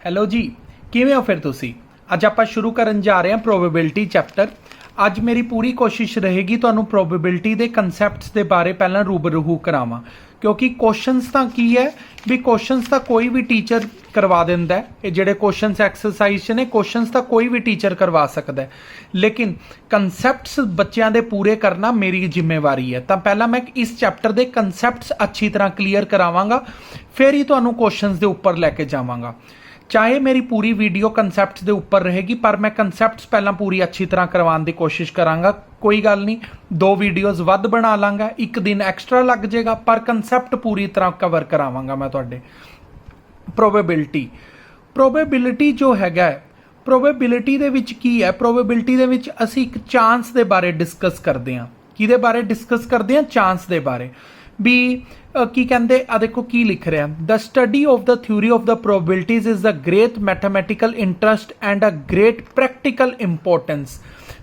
Hello ਜੀ, ਕਿਵੇਂ ਹੋ ਫਿਰ ਤੁਸੀਂ? ਅੱਜ ਆਪਾਂ ਸ਼ੁਰੂ ਕਰਨ ਜਾ ਰਹੇ ਹਾਂ ਪ੍ਰੋਬੇਬਿਲਿਟੀ ਚੈਪਟਰ। ਅੱਜ ਮੇਰੀ ਪੂਰੀ ਕੋਸ਼ਿਸ਼ ਰਹੇਗੀ ਤੁਹਾਨੂੰ ਪ੍ਰੋਬੇਬਿਲਿਟੀ ਦੇ ਕਨਸੈਪਟਸ ਦੇ ਬਾਰੇ ਪਹਿਲਾਂ ਰੂਬਰੂ ਕਰਾਵਾਂ, ਕਿਉਂਕਿ ਕੁਐਸਚਨਸ ਤਾਂ ਕੀ ਹੈ ਵੀ ਕੁਐਸਚਨਸ ਤਾਂ ਕੋਈ ਵੀ ਟੀਚਰ ਕਰਵਾ ਦਿੰਦਾ ਹੈ। ਇਹ ਜਿਹੜੇ ਕੁਐਸਚਨਸ ਐਕਸਰਸਾਈਜ਼ 'ਚ ਨੇ ਕੁਐਸਚਨਸ ਤਾਂ ਕੋਈ ਵੀ ਟੀਚਰ ਕਰਵਾ ਸਕਦਾ ਹੈ, ਲੇਕਿਨ ਕਨਸੈਪਟਸ ਬੱਚਿਆਂ ਦੇ ਪੂਰੇ ਕਰਨਾ ਮੇਰੀ ਜ਼ਿੰਮੇਵਾਰੀ ਹੈ। ਤਾਂ ਪਹਿਲਾਂ ਮੈਂ ਇਸ ਚੈਪਟਰ ਦੇ ਕਨਸੈਪਟਸ ਅੱਛੀ ਤਰ੍ਹਾਂ ਕਲੀਅਰ ਕਰਾਵਾਂਗਾ, ਫਿਰ ਹੀ ਤੁਹਾਨੂੰ ਕੁਐਸਚਨਸ ਦੇ ਉੱਪਰ ਲੈ ਕੇ ਜਾਵਾਂਗਾ। ਚਾਹੇ ਮੇਰੀ पूरी वीडियो कंसैप्ट्स के उपर रहेगी, पर मैं कंसैप्ट्स पहला पूरी अच्छी तरह करवाने की कोशिश करांगा। कोई गल नहीं, 2 वीडियोज़ वध बना लांगा, एक दिन एक्सट्रा लग जाएगा, पर कंसैप्ट पूरी तरह कवर करावांगा मैं तुहाडे। प्रोबेबिलिटी जो हैगा प्रोबेबिलिटी दे विच की है, प्रोबेबिलिटी दे विच असीं एक चांस के बारे डिस्कस करते हैं। किहदे बारे डिस्कस करते हैं? चांस के बारे। भी की कहते आ देखो की लिख रहा है, the study of the theory of the probabilities is the great mathematical interest and a great practical importance.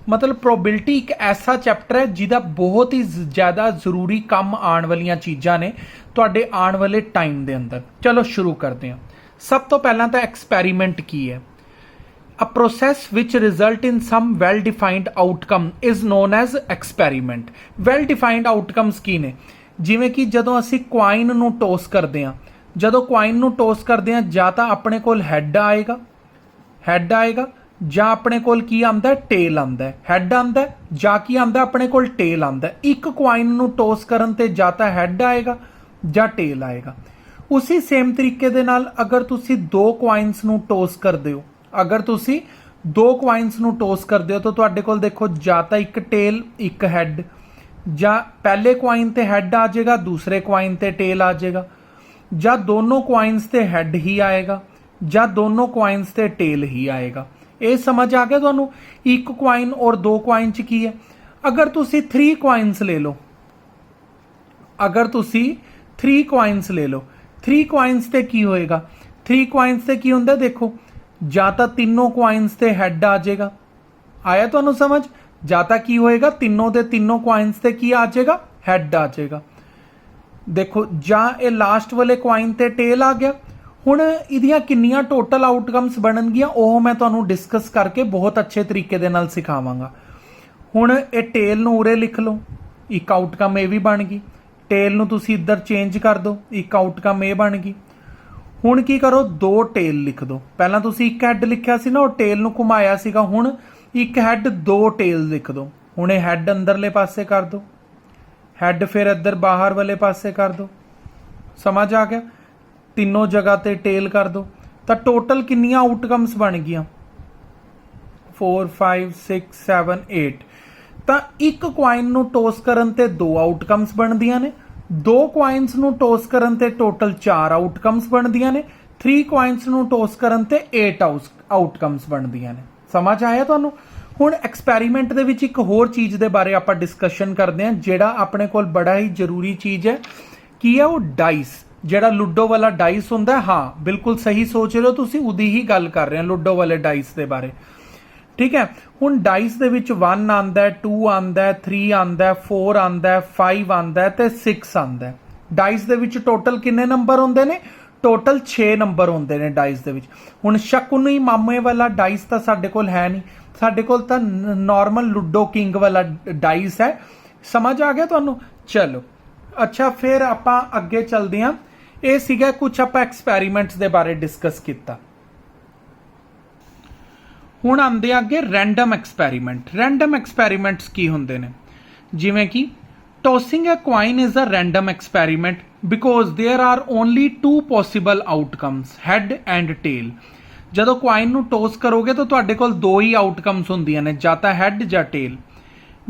मतलब प्रोबेबिलिटी एक ऐसा चैप्टर है जिहदा बहुत ही ज़्यादा जरूरी काम आने वाली चीज़ां ने तुहाडे आने वाले टाइम के अंदर। चलो शुरू करते हैं। सब तो पहला तो एक्सपैरीमेंट की है। A process which result in some well defined outcome is known as experiment। well defined outcomes की ने? जिमें कि जदों असी क्वाइन नूं टॉस करते हैं, जदों क्वाइन नूं टॉस करते हैं जां तां अपने कोल हैड आएगा जां अपने कोल की आंदा है? टेल आंदा है। हैड आंदा है जां की आंदा है? अपने कोल टेल आंदा है। एक क्वाइन नूं टॉस करन ते जां तां हैड आएगा जां टेल आएगा। उसी सेम तरीके दे नाल अगर तुसी 2 क्वाइनस नूं टॉस करदे हो, अगर तुसी 2 क्वाइनस नूं टॉस करदे हो तो तुहाडे कोल देखो जां तां एक टेल एक हैड, ਜਾਂ पहले क्वाइन ते हैड आ जाएगा, दूसरे क्वाइन ते टेल आ जाएगा, ਜਾਂ दोनों क्वाइनस ते हैड ही आएगा, ਜਾਂ दोनों क्वाइनस ते टेल ही आएगा। ये समझ आ गया तुहानू? एक क्वाइन और 2 क्वाइन च की है। अगर तुसी 3 क्वाइनस ले लो, अगर तुसी 3 क्वाइनस ले लो, 3 क्वाइनस ते की होएगा? 3 क्वाइनस ते की हुंदा देखो, ਜਾਂ ਤਾਂ तीनों क्वाइनस ते हैड आ जाएगा। आया तुहानू समझ? जाता की होएगा? तीनों दे तीनों क्वाइनस ते की आ जाएगा? हैड आ जाएगा। देखो जां ये लास्ट वाले क्वाइन ते टेल आ गया। हुण इहदियां किन्नियां टोटल आउटकम्स बननगियां ओह मैं तुहानू डिस्कस करके बहुत अच्छे तरीके दे नाल सिखावांगा। हुण ये टेल नूं उरे लिख लो, एक आउटकम ये भी बन गई। टेल नूं तुसीं इधर चेंज कर दो, एक आउटकम ये बन गई। हुण की करो? 2 टेल लिख दो। पहलां तुसीं एक हैड लिखिया सी ना, और टेल नूं घुमाया सीगा। हुण एक हैड 2 टेल लिख दो। हुण ये हैड अंदरले पासे कर दो, हैड फिर इधर बाहर वाले पासे कर दो। समझ आ गया? तीनों जगह ते टेल कर दो। तो टोटल किन्नियां आउटकम्स बन गई? 4 5 6 7 8। तो एक क्वाइन नूं टॉस करन ते 2 आउटकम्स बनदियां ने, 2 क्वाइनस नूं टॉस करन ते टोटल 4 आउटकम्स बनदियां ने, 3 क्वाइनस नूं टॉस करन ते 8 आउटकम्स बनदियां ने। समझ आया तुहानू? हुण एक्सपैरीमेंट दे विच एक होर चीज़ दे बारे आपां डिस्कशन करते हैं, जिहड़ा अपने कोल बड़ा ही जरूरी चीज़ है। की है वो? डाइस। जिहड़ा लूडो वाला डाइस हुंदा है, हाँ बिल्कुल सही सोच रहे हो तुसीं, उहदी ही गल कर रहे हैं, लूडो वाले डाइस दे बारे। ठीक है। हुण डाइस दे विच 1 आंदा है, 2 आंदा है, 3 आंदा है, 4 आंदा है, 5 आंदा है ते 6 आंदा है। डाइस दे विच टोटल किन्ने नंबर हुंदे ने? टोटल 6 नंबर होंदे ने डाइस दे विच। हुण शकुनी मामे वाला डाइस तां साडे कोल है नहीं, साडे कोल तां नॉर्मल लूडो किंग वाला डाइस है। समझ आ गया तुहानू? चलो अच्छा, फिर आपां अगे चलदे हां। ये सीगा कुछ आपां एक्सपैरीमेंट्स दे बारे डिस्कस कीता। हुण आंदे अगे रैंडम एक्सपैरीमेंट। रैंडम एक्सपैरीमेंट्स की हुंदे ने? जिवें कि tossing a coin is a random experiment because there are only 2 possible outcomes, head and tail। जदों क्वाइन नूं टॉस करोगे तो तुहाडे कोल 2 ही आउटकम्स हुंदियां ने, जां तां हैड जां tell.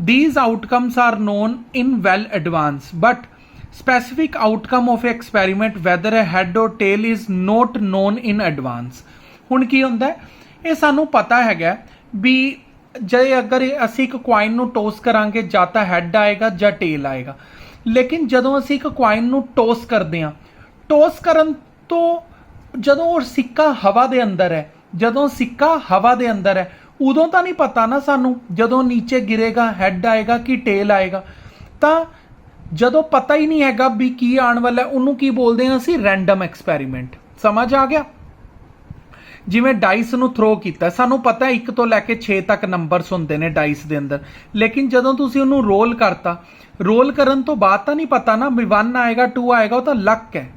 These outcomes are known in well advance, but specific outcome of experiment whether a head or tail is not known in advance। हुण की हुंदा है? ये सानूं पता हैगा भी जे अगर असी एक क्वाइन नूं टॉस करांगे जां तां हैड आएगा जां टेल आएगा, लेकिन जदों असी एक क्वाइन नूं टॉस करदे हां, टॉस करन तो जदों वो सिक्का हवा दे अंदर है, जदों सिक्का हवा दे अंदर है उदों तां नहीं पता ना सानूं जदों नीचे गिरेगा हैड आएगा कि टेल आएगा। तां जदों पता ही नहीं हैगा भी की आने वाला है, उन्होंने की बोलते हैं असी? Random experiment. समझ आ गया? ਜਿਵੇਂ ਡਾਈਸ ਨੂੰ ਥਰੋ ਕੀਤਾ, ਸਾਨੂੰ ਪਤਾ 1 ਤੋਂ ਲੈ ਕੇ 6 ਤੱਕ ਨੰਬਰਸ ਹੁੰਦੇ ਨੇ ਡਾਈਸ ਦੇ ਅੰਦਰ, ਲੇਕਿਨ ਜਦੋਂ ਤੁਸੀਂ ਉਹਨੂੰ ਰੋਲ ਕਰਤਾ, ਰੋਲ ਕਰਨ ਤੋਂ ਬਾਅਦ ਤਾਂ ਨਹੀਂ ਪਤਾ ਨਾ ਵੀ 1 ਆਏਗਾ 2 ਆਏਗਾ, ਉਹ ਤਾਂ ਲੱਕ ਹੈ।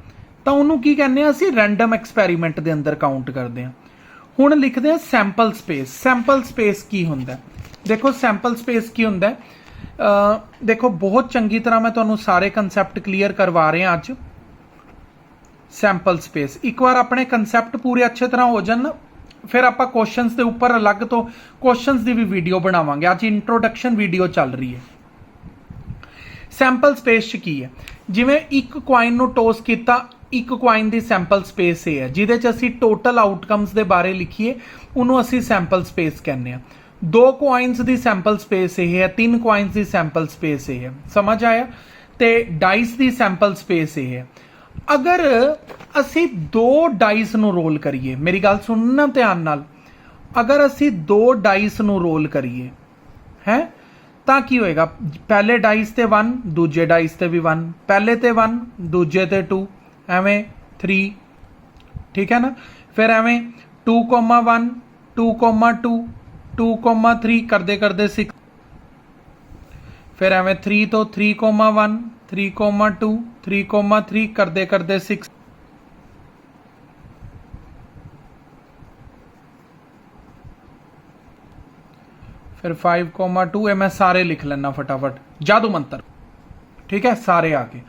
ਤਾਂ ਉਹਨੂੰ ਕੀ ਕਹਿੰਦੇ ਆ ਅਸੀਂ, ਰੈਂਡਮ ਐਕਸਪੈਰੀਮੈਂਟ ਦੇ ਅੰਦਰ ਕਾਊਂਟ ਕਰਦੇ ਹਾਂ। ਹੁਣ ਲਿਖਦੇ ਆ ਸੈਂਪਲ ਸਪੇਸ। ਸੈਂਪਲ ਸਪੇਸ ਕੀ ਹੁੰਦਾ? ਦੇਖੋ ਸੈਂਪਲ ਸਪੇਸ ਕੀ ਹੁੰਦਾ, ਦੇਖੋ ਬਹੁਤ ਚੰਗੀ ਤਰ੍ਹਾਂ ਮੈਂ ਤੁਹਾਨੂੰ ਸਾਰੇ ਕੰਸੈਪਟ ਕਲੀਅਰ ਕਰਵਾ ਰਿਹਾ ਅੱਜ। ਸੈਂਪਲ ਸਪੇਸ ਇੱਕ ਵਾਰ ਆਪਣੇ ਕੰਸੈਪਟ ਪੂਰੇ ਅੱਛੇ ਤਰ੍ਹਾਂ ਹੋ ਜਾਣ ਨਾ, ਫਿਰ ਆਪਾਂ ਕੁਐਸਚਨਸ ਦੇ ਉੱਪਰ ਅਲੱਗ ਤੋਂ ਕੁਐਸਚਨਸ ਦੀ ਵੀ ਵੀਡੀਓ ਬਣਾਵਾਂਗੇ। ਅੱਜ ਇੰਟਰੋਡਕਸ਼ਨ ਵੀਡੀਓ ਚੱਲ ਰਹੀ ਹੈ। ਸੈਂਪਲ ਸਪੇਸ 'ਚ ਕੀ ਹੈ, ਜਿਵੇਂ ਇੱਕ ਕੁਆਇਨ ਨੂੰ ਟੋਸ ਕੀਤਾ, ਇੱਕ ਕੁਆਇਨ ਦੀ ਸੈਂਪਲ ਸਪੇਸ ਇਹ ਹੈ ਜਿਹਦੇ 'ਚ ਅਸੀਂ ਟੋਟਲ ਆਊਟਕਮਸ ਦੇ ਬਾਰੇ ਲਿਖੀਏ, ਉਹਨੂੰ ਅਸੀਂ ਸੈਂਪਲ ਸਪੇਸ ਕਹਿੰਦੇ ਆ। 2 ਕੁਆਇਨਸ ਦੀ ਸੈਂਪਲ ਸਪੇਸ ਇਹ ਹੈ, 3 ਕੁਆਇਨਸ ਦੀ ਸੈਂਪਲ ਸਪੇਸ ਇਹ ਹੈ, ਸਮਝ ਆਇਆ? ਤੇ ਡਾਈਸ ਦੀ ਸੈਂਪਲ ਸਪੇਸ ਇਹ ਹੈ। ਅਗਰ ਅਸੀਂ 2 ਡਾਈਸ ਨੂੰ ਰੋਲ ਕਰੀਏ, ਮੇਰੀ ਗੱਲ ਸੁਣਨਾ ਧਿਆਨ ਨਾਲ, ਅਗਰ ਅਸੀਂ 2 ਡਾਈਸ ਨੂੰ ਰੋਲ ਕਰੀਏ ਹੈ ਤਾਂ ਕੀ ਹੋਏਗਾ? ਪਹਿਲੇ ਡਾਈਸ ਤੇ 1, ਦੂਜੇ ਡਾਈਸ ਤੇ ਵੀ 1, ਪਹਿਲੇ ਤੇ 1, ਦੂਜੇ ਤੇ 2, ਐਵੇਂ 3, ਠੀਕ ਹੈ ਨਾ? ਫਿਰ ਐਵੇਂ 2,1, 2,2, 2,3 ਕਰਦੇ ਕਰਦੇ 6, ਫਿਰ ਐਵੇਂ 3 ਤੋਂ 3,1, 3,2, 3,3 ਕਰਦੇ ਕਰਦੇ 6, ਫਿਰ 5,2। ਇਹ ਮੈਂ ਸਾਰੇ ਲਿਖ ਲੈਣਾ ਫਟਾਫਟ, ਜਾਦੂ ਮੰਤਰ, ਠੀਕ ਹੈ? ਸਾਰੇ ਆ ਗਏ।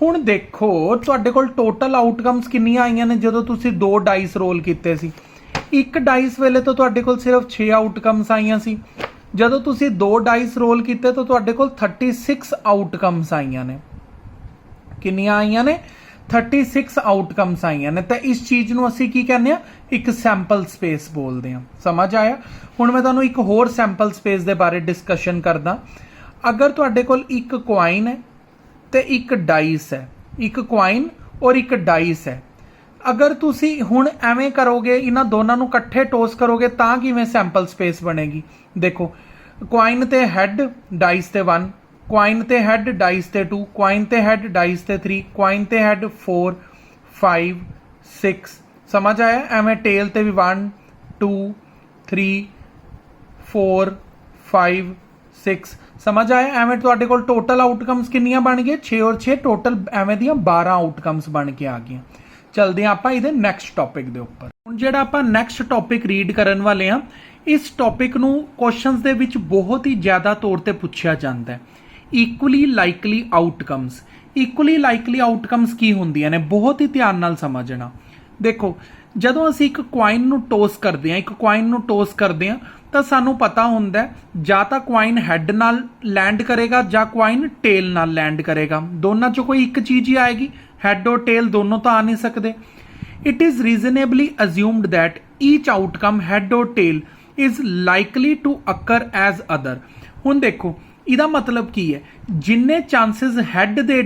ਹੁਣ ਦੇਖੋ ਤੁਹਾਡੇ ਕੋਲ ਟੋਟਲ ਆਊਟਕਮਸ ਕਿੰਨੀਆਂ ਆਈਆਂ ਨੇ ਜਦੋਂ ਤੁਸੀਂ 2 ਡਾਈਸ ਰੋਲ ਕੀਤੇ ਸੀ। ਇੱਕ ਡਾਈਸ ਵੇਲੇ ਤਾਂ ਤੁਹਾਡੇ ਕੋਲ ਸਿਰਫ 6 ਆਊਟਕਮਸ ਆਈਆਂ ਸੀ, ਜਦੋਂ ਤੁਸੀਂ 2 ਡਾਈਸ ਰੋਲ ਕੀਤੇ ਤਾਂ ਤੁਹਾਡੇ ਕੋਲ 36 ਆਊਟਕਮਸ ਆਈਆਂ ਨੇ। ਕਿੰਨੀਆਂ ਆਈਆਂ ਨੇ? 36 ਆਊਟਕਮਸ ਆਈਆਂ ਨੇ। ਤਾਂ ਇਸ ਚੀਜ਼ ਨੂੰ ਅਸੀਂ ਕੀ ਕਹਿੰਦੇ ਆ? ਇੱਕ ਸੈਂਪਲ ਸਪੇਸ ਬੋਲਦੇ ਆ। ਸਮਝ ਆਇਆ? ਹੁਣ ਮੈਂ ਤੁਹਾਨੂੰ ਇੱਕ ਹੋਰ ਸੈਂਪਲ ਸਪੇਸ ਦੇ ਬਾਰੇ ਡਿਸਕਸ਼ਨ ਕਰਦਾ। ਅਗਰ ਤੁਹਾਡੇ ਕੋਲ ਇੱਕ ਕੁਆਇਨ ਹੈ ਤੇ ਇੱਕ ਡਾਈਸ ਹੈ, ਇੱਕ ਕੁਆਇਨ ਔਰ ਇੱਕ ਡਾਈਸ ਹੈ, ਅਗਰ ਤੁਸੀਂ ਹੁਣ ਐਵੇਂ ਕਰੋਗੇ, ਇਹਨਾਂ ਦੋਨਾਂ ਨੂੰ ਇਕੱਠੇ ਟੋਸ ਕਰੋਗੇ ਤਾਂ ਕਿਵੇਂ ਸੈਂਪਲ ਸਪੇਸ ਬਣੇਗੀ? ਦੇਖੋ ਕੁਆਇਨ ਤੇ ਹੈਡ, ਡਾਈਸ ਤੇ 1, ਕੁਆਇਨ ਤੇ ਹੈਡ, ਡਾਈਸ ਤੇ 2, ਕੁਆਇਨ ਤੇ ਹੈਡ, ਡਾਈਸ ਤੇ 3, ਕੁਆਇਨ ਤੇ ਹੈਡ 4, 5, 6, ਸਮਝ ਆਇਆ? ਐਵੇਂ ਟੇਲ ਤੇ ਵੀ 1, 2, 3, 4, 5, 6, ਸਮਝ ਆਇਆ? ਐਵੇਂ ਤੁਹਾਡੇ ਕੋਲ ਟੋਟਲ ਆਊਟਕਮਸ ਕਿੰਨੀਆਂ ਬਣ ਗਏ? 6 ਔਰ 6 ਟੋਟਲ ਐਵੇਂ ਦੀਆਂ 12 ਆਊਟਕਮਸ ਬਣ ਕੇ ਆ ਗਈਆਂ। ਚਲਦੇ ਆਪਾਂ ਇਹਦੇ ਨੈਕਸਟ ਟੌਪਿਕ ਦੇ ਉੱਪਰ। ਹੁਣ ਜਿਹੜਾ ਆਪਾਂ ਨੈਕਸਟ ਟੌਪਿਕ ਰੀਡ ਕਰਨ ਵਾਲੇ ਆ, ਇਸ ਟੌਪਿਕ ਨੂੰ ਕੁਐਸਚਨਸ ਦੇ ਵਿੱਚ ਬਹੁਤ ਹੀ ਜ਼ਿਆਦਾ ਤੌਰ ਤੇ ਪੁੱਛਿਆ ਜਾਂਦਾ ਹੈ। Equally likely outcomes. Equally likely outcomes ਕੀ ਹੁੰਦੀਆਂ ਨੇ? ਬਹੁਤ ਹੀ ਧਿਆਨ ਨਾਲ ਸਮਝਣਾ। ਦੇਖੋ ਜਦੋਂ ਅਸੀਂ ਇੱਕ ਕੁਆਇਨ ਨੂੰ ਟੋਸ ਕਰਦੇ ਆ, ਇੱਕ ਕੁਆਇਨ ਨੂੰ ਟੋਸ ਕਰਦੇ ਆ ਤਾਂ ਸਾਨੂੰ ਪਤਾ ਹੁੰਦਾ ਜਾਂ ਤਾਂ ਕੁਆਇਨ ਹੈਡ ਨਾਲ ਲੈਂਡ ਕਰੇਗਾ ਜਾਂ ਕੁਆਇਨ ਟੇਲ ਨਾਲ ਲੈਂਡ ਕਰੇਗਾ। ਦੋਨਾਂ ਚੋਂ ਕੋਈ ਇੱਕ ਚੀਜ਼ ਹੀ ਆਏਗੀ, ਹੈਡ ਔਰ ਟੇਲ ਦੋਨੋਂ ਤਾਂ ਆ ਨਹੀਂ ਸਕਦੇ। It is reasonably assumed that each outcome head or tail is likely to occur as other. ਹੁਣ ਦੇਖੋ ਇਹਦਾ ਮਤਲਬ ਕੀ ਹੈ? ਜਿੰਨੇ ਚਾਂਸਸ ਹੈਡ ਦੇ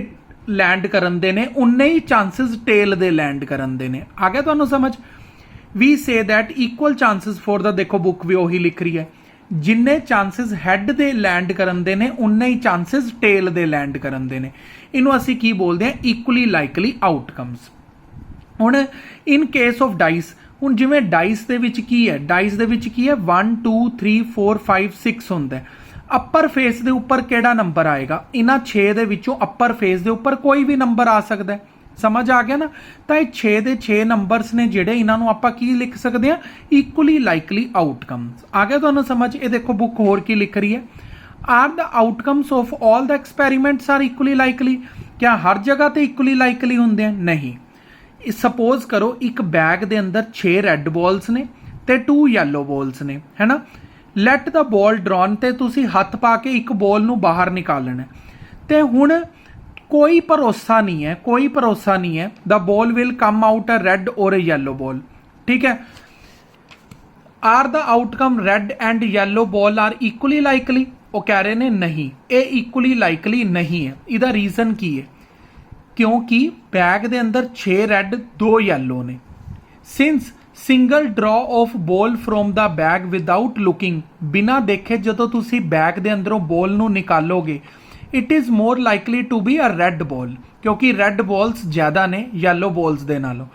ਲੈਂਡ ਕਰਨ ਦੇ ਨੇ, ਉਨੇ ਹੀ ਚਾਂਸਸ ਟੇਲ ਦੇ ਲੈਂਡ ਕਰਨ ਦੇ ਨੇ। ਆ ਗਿਆ ਤੁਹਾਨੂੰ ਸਮਝ? We say that equal chances for the, ਦੇਖੋ ਬੁੱਕ ਵੀ ਉਹੀ ਲਿਖ ਰਹੀ ਹੈ, ਜਿੰਨੇ ਚਾਂਸਸ ਹੈਡ ਦੇ ਲੈਂਡ ਕਰਨ ਦੇ ਨੇ ਉਨੇ ਹੀ ਚਾਂਸਸ ਟੇਲ ਦੇ ਲੈਂਡ ਕਰਨ ਦੇ ਨੇ। ਇਹਨੂੰ ਅਸੀਂ ਕੀ ਬੋਲਦੇ ਹਾਂ? Equally likely outcomes. ਹੁਣ ਇਨ ਕੇਸ ਆਫ ਡਾਈਸ, ਹੁਣ ਜਿਵੇਂ ਡਾਈਸ ਦੇ ਵਿੱਚ ਕੀ ਹੈ? ਡਾਈਸ ਦੇ ਵਿੱਚ ਕੀ ਹੈ? 1 2 3 4 5 6 ਹੁੰਦਾ। ਅੱਪਰ ਫੇਸ ਦੇ ਉੱਪਰ ਕਿਹੜਾ ਨੰਬਰ ਆਏਗਾ? ਇਹਨਾਂ 6 ਦੇ ਵਿੱਚੋਂ ਅੱਪਰ ਫੇਸ ਦੇ ਉੱਪਰ ਕੋਈ ਵੀ ਨੰਬਰ ਆ ਸਕਦਾ ਹੈ। ਸਮਝ ਆ ਗਿਆ ਨਾ? ਤਾਂ ਇਹ 6 ਦੇ 6 ਨੰਬਰਸ ਨੇ ਜਿਹੜੇ, ਇਹਨਾਂ ਨੂੰ ਆਪਾਂ ਕੀ ਲਿਖ ਸਕਦੇ ਹਾਂ? Equally likely outcomes. ਆ ਗਿਆ ਤੁਹਾਨੂੰ ਸਮਝ? ਇਹ ਦੇਖੋ ਬੁੱਕ ਹੋਰ ਕੀ ਲਿਖ ਰਹੀ ਹੈ, are the outcomes of all the experiments are equally likely. ਕਿਆ ਹਰ ਜਗ੍ਹਾ ਤੇ ਇਕੁਅਲੀ ਲਾਈਕਲੀ ਹੁੰਦੇ ਆ? ਨਹੀਂ। ਸਪੋਜ਼ ਕਰੋ ਇੱਕ ਬੈਗ ਦੇ ਅੰਦਰ 6 ਰੈੱਡ ਬਾਲਸ ਨੇ ਤੇ 2 ਯੈਲੋ ਬਾਲਸ ਨੇ, ਹੈ ਨਾ? ਲੈਟ ਦਾ ਬਾਲ ਡਰੋਨ, ਤੇ ਤੁਸੀਂ ਹੱਥ ਪਾ ਕੇ ਇੱਕ ਬਾਲ ਨੂੰ ਬਾਹਰ ਨਿਕਾਲਣਾ ਤੇ ਹੁਣ ਕੋਈ ਭਰੋਸਾ ਨਹੀਂ ਹੈ, ਕੋਈ ਭਰੋਸਾ ਨਹੀਂ ਹੈ the ball will come out a red or a yellow ball, ਠੀਕ ਹੈ? Are the outcome red and yellow ball are equally likely? ਉਹ ਕਹਿ ਰਹੇ ਨੇ ਨਹੀਂ, ਇਹ ਇਕੁਅਲੀ ਲਾਈਕਲੀ ਨਹੀਂ ਹੈ। ਇਹਦਾ ਰੀਜ਼ਨ ਕੀ ਹੈ? ਕਿਉਂਕਿ ਬੈਗ ਦੇ ਅੰਦਰ 6 ਰੈੱਡ 2 ਯੈਲੋ ਨੇ। Since single draw of ball from the bag without looking, ਬਿਨਾਂ ਦੇਖੇ ਜਦੋਂ ਤੁਸੀਂ ਬੈਗ ਦੇ ਅੰਦਰੋਂ ਬੋਲ ਨੂੰ ਨਿਕਾਲੋਗੇ, it is more likely to be a red ball, ਕਿਉਂਕਿ ਰੈੱਡ ਬਾਲਸ ਜ਼ਿਆਦਾ ਨੇ ਯੈਲੋ ਬਾਲਸ ਦੇ ਨਾਲੋਂ।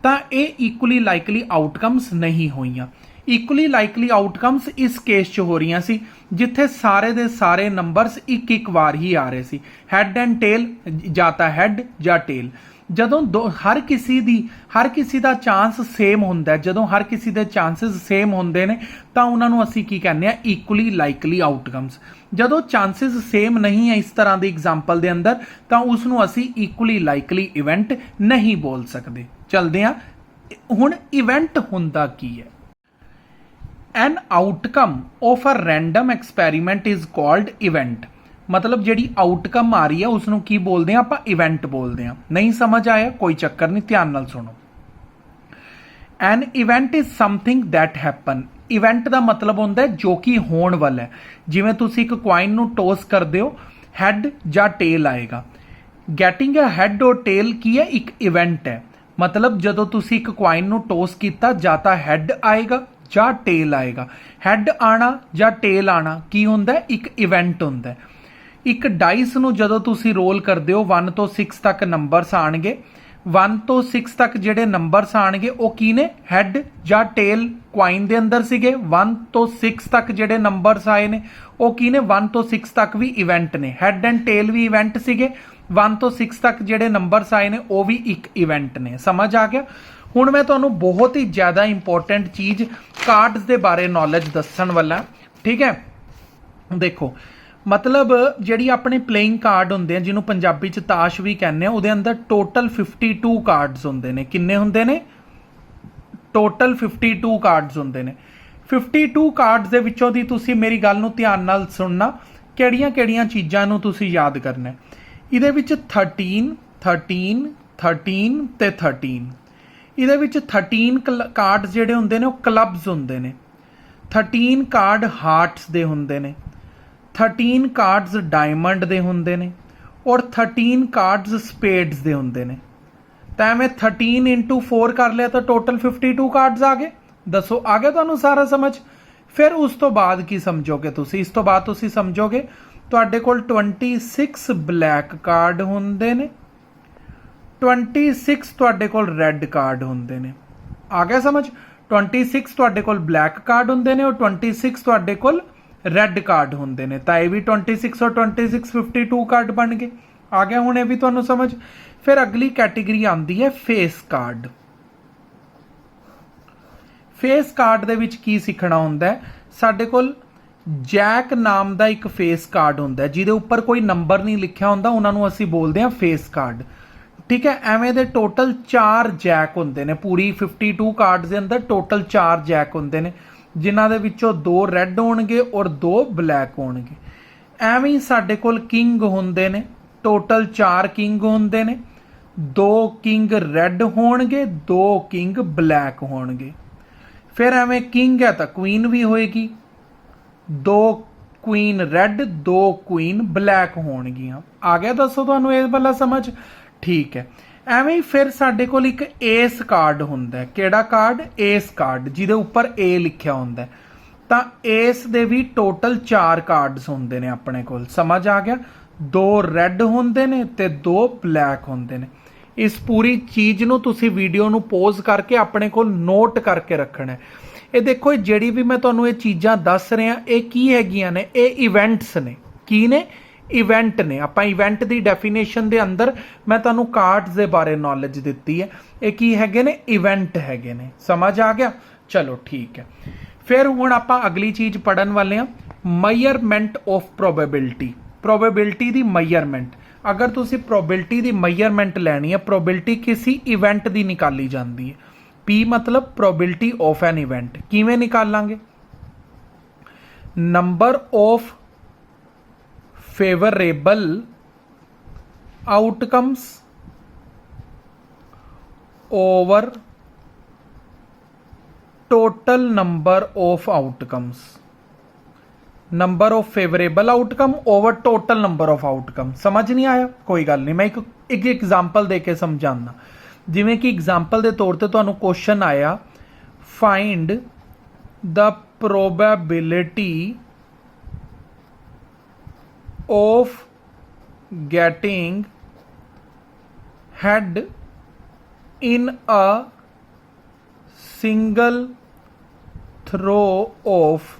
ਤਾਂ ਇਹ ਇਕੁਅਲੀ ਲਾਈਕਲੀ ਆਊਟਕਮਸ ਨਹੀਂ ਹੋਈਆਂ। ਇਕੁਅਲੀ ਲਾਈਕਲੀ ਆਊਟਕਮਸ ਇਸ ਕੇਸ 'ਚ ਹੋ ਰਹੀਆਂ ਸੀ ਜਿੱਥੇ ਸਾਰੇ ਦੇ ਸਾਰੇ ਨੰਬਰਸ ਇੱਕ ਇੱਕ ਵਾਰ ਹੀ ਆ ਰਹੇ ਸੀ, ਹੈਡ ਐਂਡ ਟੇਲ, ਜਾਂ ਤਾਂ ਹੈਡ ਜਾਂ ਟੇਲ। ਜਦੋਂ ਹਰ ਕਿਸੇ ਦਾ ਚਾਂਸ ਸੇਮ ਹੁੰਦਾ, ਜਦੋਂ ਹਰ ਕਿਸੇ ਦੇ ਚਾਂਸਸ ਸੇਮ ਹੁੰਦੇ ਨੇ ਤਾਂ ਉਹਨਾਂ ਨੂੰ ਅਸੀਂ ਕੀ ਕਹਿੰਦੇ ਆ, ਇਕੁਅਲੀ ਲਾਈਕਲੀ ਆਊਟਕਮਸ। ਜਦੋਂ ਚਾਂਸਸ ਸੇਮ ਨਹੀਂ ਹੈ ਇਸ ਤਰ੍ਹਾਂ ਦੀ ਐਗਜ਼ਾਮਪਲ ਦੇ ਅੰਦਰ ਤਾਂ ਉਸ ਨੂੰ ਅਸੀਂ ਇਕੁਅਲੀ ਲਾਈਕਲੀ ਇਵੈਂਟ ਨਹੀਂ ਬੋਲ ਸਕਦੇ। ਚਲਦੇ ਆ ਹੁਣ, ਇਵੈਂਟ ਹੁੰਦਾ ਕੀ ਹੈ। An outcome of a random experiment is called event. मतलब ਜਿਹੜੀ ਆਊਟਕਮ ਆ ਰਹੀ ਹੈ ਉਸ ਨੂੰ ਕੀ ਬੋਲਦੇ ਆ ਆਪਾਂ, ਇਵੈਂਟ ਬੋਲਦੇ ਆ। ਨਹੀਂ ਸਮਝ ਆਇਆ ਕੋਈ ਚੱਕਰ ਨਹੀਂ, ਧਿਆਨ ਨਾਲ ਸੁਣੋ। An event is something that happen. Event ਦਾ ਮਤਲਬ ਹੁੰਦਾ ਹੈ ਜੋ ਕਿ ਹੋਣ ਵਾਲਾ ਹੈ। ਜਿਵੇਂ ਤੁਸੀਂ ਇੱਕ ਕੁਆਇਨ ਨੂੰ ਟੋਸ ਕਰਦੇ ਹੋ, ਹੈਡ ਜਾਂ ਟੇਲ ਆਏਗਾ। Getting a head or tail ਕੀ ਹੈ, ਇੱਕ ਇਵੈਂਟ ਹੈ। ਮਤਲਬ ਜਦੋਂ ਤੁਸੀਂ ਇੱਕ ਕੁਆਇਨ ਨੂੰ ਟੋਸ ਕੀਤਾ ਜਾਂ ਤਾਂ ਹੈਡ ਆਏਗਾ ਜਾਂ ਟੇਲ ਆਏਗਾ। ਹੈਡ ਆਣਾ ਜਾਂ ਟੇਲ ਆਣਾ ਕੀ ਹੁੰਦਾ, ਇੱਕ ਇਵੈਂਟ ਹੁੰਦਾ। ਇੱਕ ਡਾਈਸ ਨੂੰ ਜਦੋਂ ਤੁਸੀਂ ਰੋਲ ਕਰਦੇ ਹੋ 1 ਤੋਂ 6 ਤੱਕ ਨੰਬਰਸ ਆਣਗੇ। 1 ਤੋਂ 6 ਤੱਕ ਜਿਹੜੇ ਨੰਬਰਸ ਆਣਗੇ ਉਹ ਕੀ ਨੇ, ਹੈਡ ਜਾਂ ਟੇਲ ਕੁਆਇਨ ਦੇ ਅੰਦਰ ਸੀਗੇ। 1 ਤੋਂ 6 ਤੱਕ ਜਿਹੜੇ ਨੰਬਰਸ ਆਏ ਨੇ ਉਹ ਕੀ ਨੇ, 1 ਤੋਂ 6 ਤੱਕ ਵੀ ਇਵੈਂਟ ਨੇ, ਹੈਡ ਐਂਡ ਟੇਲ ਵੀ ਇਵੈਂਟ ਸੀਗੇ। 1 ਤੋਂ 6 ਤੱਕ ਜਿਹੜੇ ਨੰਬਰਸ ਆਏ ਨੇ ਉਹ ਵੀ ਇੱਕ ਇਵੈਂਟ ਨੇ। ਸਮਝ ਆ ਗਿਆ। ਹੁਣ ਮੈਂ ਤੁਹਾਨੂੰ ਬਹੁਤ ਹੀ ਜ਼ਿਆਦਾ ਇੰਪੋਰਟੈਂਟ ਚੀਜ਼ ਕਾਰਡਸ ਦੇ ਬਾਰੇ ਨੌਲੇਜ ਦੱਸਣ ਵਾਲਾ। ਠੀਕ ਹੈ, ਦੇਖੋ मतलब ਜਿਹੜੀ ਆਪਣੇ ਪਲੇਇੰਗ ਕਾਰਡ ਹੁੰਦੇ ਆ ਜਿਹਨੂੰ ਪੰਜਾਬੀ ਚ ਤਾਸ਼ ਵੀ ਕਹਿੰਦੇ ਆ, ਉਹਦੇ ਅੰਦਰ ਟੋਟਲ 52 ਕਾਰਡਸ ਹੁੰਦੇ ਨੇ। ਕਿੰਨੇ ਹੁੰਦੇ ਨੇ, ਟੋਟਲ 52 ਕਾਰਡਸ ਹੁੰਦੇ ਨੇ। 52 ਕਾਰਡਸ ਦੇ ਵਿੱਚੋਂ ਦੀ ਤੁਸੀਂ ਮੇਰੀ ਗੱਲ ਨੂੰ ਧਿਆਨ ਨਾਲ ਸੁਣਨਾ, ਕਿਹੜੀਆਂ ਕਿਹੜੀਆਂ ਚੀਜ਼ਾਂ ਨੂੰ ਤੁਸੀਂ ਯਾਦ ਕਰਨਾ। ਇਹਦੇ ਵਿੱਚ 13 13 13 ਤੇ 13, ਇਹਦੇ ਵਿੱਚ 13 ਕਾਰਡਸ ਜਿਹੜੇ ਹੁੰਦੇ ਨੇ ਉਹ ਕਲੱਬਸ ਹੁੰਦੇ ਨੇ। 13 ਕਾਰਡ ਹਾਰਟਸ ਦੇ ਹੁੰਦੇ ਨੇ, 13 ਕਾਰਡਸ ਡਾਇਮੰਡ ਦੇ ਹੁੰਦੇ ਨੇ ਔਰ 13 ਕਾਰਡਸ ਸਪੇਡਸ ਦੇ ਹੁੰਦੇ ਨੇ। ਤਾਂ ਐਵੇਂ 13 into 4 ਕਰ ਲਿਆ ਤਾਂ ਟੋਟਲ 52 ਕਾਰਡਸ ਆ ਗਏ। ਦੱਸੋ ਆ ਗਿਆ ਤੁਹਾਨੂੰ ਸਾਰਾ ਸਮਝ। ਫਿਰ ਉਸ ਤੋਂ ਬਾਅਦ ਕੀ ਸਮਝੋਗੇ ਤੁਸੀਂ, ਇਸ ਤੋਂ ਬਾਅਦ ਤੁਸੀਂ ਸਮਝੋਗੇ ਤੁਹਾਡੇ ਕੋਲ 26 ਬਲੈਕ ਕਾਰਡ ਹੁੰਦੇ ਨੇ, 26 ਤੁਹਾਡੇ ਕੋਲ ਰੈੱਡ ਕਾਰਡ ਹੁੰਦੇ ਨੇ। ਆ ਗਿਆ ਸਮਝ। 26 ਤੁਹਾਡੇ ਕੋਲ ਬਲੈਕ ਕਾਰਡ ਹੁੰਦੇ ਨੇ ਔਰ 26 ਤੁਹਾਡੇ ਕੋਲ ਰੈੱਡ ਕਾਰਡ ਹੁੰਦੇ ਨੇ। ਤਾਂ ਇਹ ਵੀ 26 ਔਰ 26 52 ਕਾਰਡ ਬਣ ਗਏ। ਆ ਗਿਆ ਹੁਣ ਇਹ ਵੀ ਤੁਹਾਨੂੰ ਸਮਝ। ਫਿਰ ਅਗਲੀ ਕੈਟੇਗਰੀ ਆਉਂਦੀ ਹੈ ਫੇਸ ਕਾਰਡ। ਫੇਸ ਕਾਰਡ ਦੇ ਵਿੱਚ ਕੀ ਸਿੱਖਣਾ ਹੁੰਦਾ ਹੈ, ਸਾਡੇ ਕੋਲ ਜੈਕ ਨਾਮ ਦਾ ਇੱਕ ਫੇਸ ਕਾਰਡ ਹੁੰਦਾ ਜਿਹਦੇ ਉੱਪਰ ਕੋਈ ਨੰਬਰ ਨਹੀਂ ਲਿਖਿਆ ਹੁੰਦਾ, ਉਹਨਾਂ ਨੂੰ ਅਸੀਂ ਬੋਲਦੇ ਹਾਂ ਫੇਸ ਕਾਰਡ। ਠੀਕ ਹੈ, ਐਵੇਂ ਦੇ ਟੋਟਲ 4 ਜੈਕ ਹੁੰਦੇ ਨੇ। ਪੂਰੀ 52 ਕਾਰਡਸ ਦੇ ਅੰਦਰ ਟੋਟਲ 4 ਜੈਕ ਹੁੰਦੇ ਨੇ ਜਿਨ੍ਹਾਂ ਦੇ ਵਿੱਚੋਂ 2 ਰੈੱਡ ਹੋਣਗੇ ਔਰ 2 ਬਲੈਕ ਹੋਣਗੇ। ਐਵੇਂ ਹੀ ਸਾਡੇ ਕੋਲ ਕਿੰਗ ਹੁੰਦੇ ਨੇ, ਟੋਟਲ 4 ਕਿੰਗ ਹੁੰਦੇ ਨੇ। 2 ਕਿੰਗ ਰੈੱਡ ਹੋਣਗੇ, 2 ਕਿੰਗ ਬਲੈਕ ਹੋਣਗੇ। ਫਿਰ ਐਵੇਂ ਕਿੰਗ ਹੈ ਤਾਂ ਕੁਈਨ ਵੀ ਹੋਏਗੀ, 2 ਕੁਈਨ ਰੈੱਡ, 2 ਕੁਈਨ ਬਲੈਕ ਹੋਣਗੀਆਂ। ਆ ਗਿਆ ਦੱਸੋ ਤੁਹਾਨੂੰ ਇਹ ਵਾਲਾ ਸਮਝ। ਠੀਕ ਹੈ, ਐਵੇਂ ਹੀ ਫਿਰ ਸਾਡੇ ਕੋਲ ਇੱਕ ਏਸ ਕਾਰਡ ਹੁੰਦਾ। ਕਿਹੜਾ ਕਾਰਡ, ਏਸ ਕਾਰਡ, ਜਿਹਦੇ ਉੱਪਰ ਏ ਲਿਖਿਆ ਹੁੰਦਾ। ਤਾਂ ਏਸ ਦੇ ਵੀ ਟੋਟਲ 4 ਕਾਰਡਸ ਹੁੰਦੇ ਨੇ ਆਪਣੇ ਕੋਲ। ਸਮਝ ਆ ਗਿਆ। 2 ਰੈੱਡ ਹੁੰਦੇ ਨੇ ਤੇ 2 ਬਲੈਕ ਹੁੰਦੇ ਨੇ। ਇਸ ਪੂਰੀ ਚੀਜ਼ ਨੂੰ ਤੁਸੀਂ ਵੀਡੀਓ ਨੂੰ ਪੌਜ਼ ਕਰਕੇ ਆਪਣੇ ਕੋਲ ਨੋਟ ਕਰਕੇ ਰੱਖਣਾ। ਇਹ ਦੇਖੋ, ਜਿਹੜੀ ਵੀ ਮੈਂ ਤੁਹਾਨੂੰ ਇਹ ਚੀਜ਼ਾਂ ਦੱਸ ਰਿਹਾ ਇਹ ਕੀ ਹੈਗੀਆਂ ਨੇ, ਇਹ ਇਵੈਂਟਸ ਨੇ। ਕੀ ਨੇ, ਇਵੈਂਟ ਨੇ। ਆਪਾਂ ਇਵੈਂਟ ਦੀ ਡੈਫੀਨੇਸ਼ਨ ਦੇ ਅੰਦਰ ਮੈਂ ਤੁਹਾਨੂੰ ਕਾਰਡਸ ਦੇ ਬਾਰੇ ਨੌਲੇਜ ਦਿੱਤੀ ਹੈ। ਇਹ ਕੀ ਹੈਗੇ ਨੇ, ਇਵੈਂਟ ਹੈਗੇ ਨੇ। ਸਮਝ ਆ ਗਿਆ। ਚਲੋ ਠੀਕ ਹੈ, ਫਿਰ ਹੁਣ ਆਪਾਂ ਅਗਲੀ ਚੀਜ਼ ਪੜਨ ਵਾਲੇ ਹਾਂ, measurement of probability. Probability the measurement. ਅਗਰ ਤੁਸੀਂ ਪ੍ਰੋਬੇਬਿਲਿਟੀ ਦੀ ਮੈਜ਼ਰਮੈਂਟ ਲੈਣੀ ਹੈ, ਪ੍ਰੋਬੇਬਿਲਿਟੀ ਕਿਸੇ ਇਵੈਂਟ ਦੀ ਨਿਕਾਲੀ ਜਾਂਦੀ ਹੈ। ਪੀ ਮਤਲਬ ਪ੍ਰੋਬੇਬਿਲਿਟੀ ਆਫ ਐਨ ਇਵੈਂਟ। ਕਿਵੇਂ ਨਿਕਾਲਾਂਗੇ, number of favorable outcomes over total number of outcomes। Number of favourable outcome over total number of outcome. समझ नहीं आया, कोई गल नहीं, मैं एक एग्जाम्पल दे के समझाना। जिमें कि एग्जाम्पल के तौर पर तुहानू क्वेश्चन आया, find the probability of getting head in a single throw of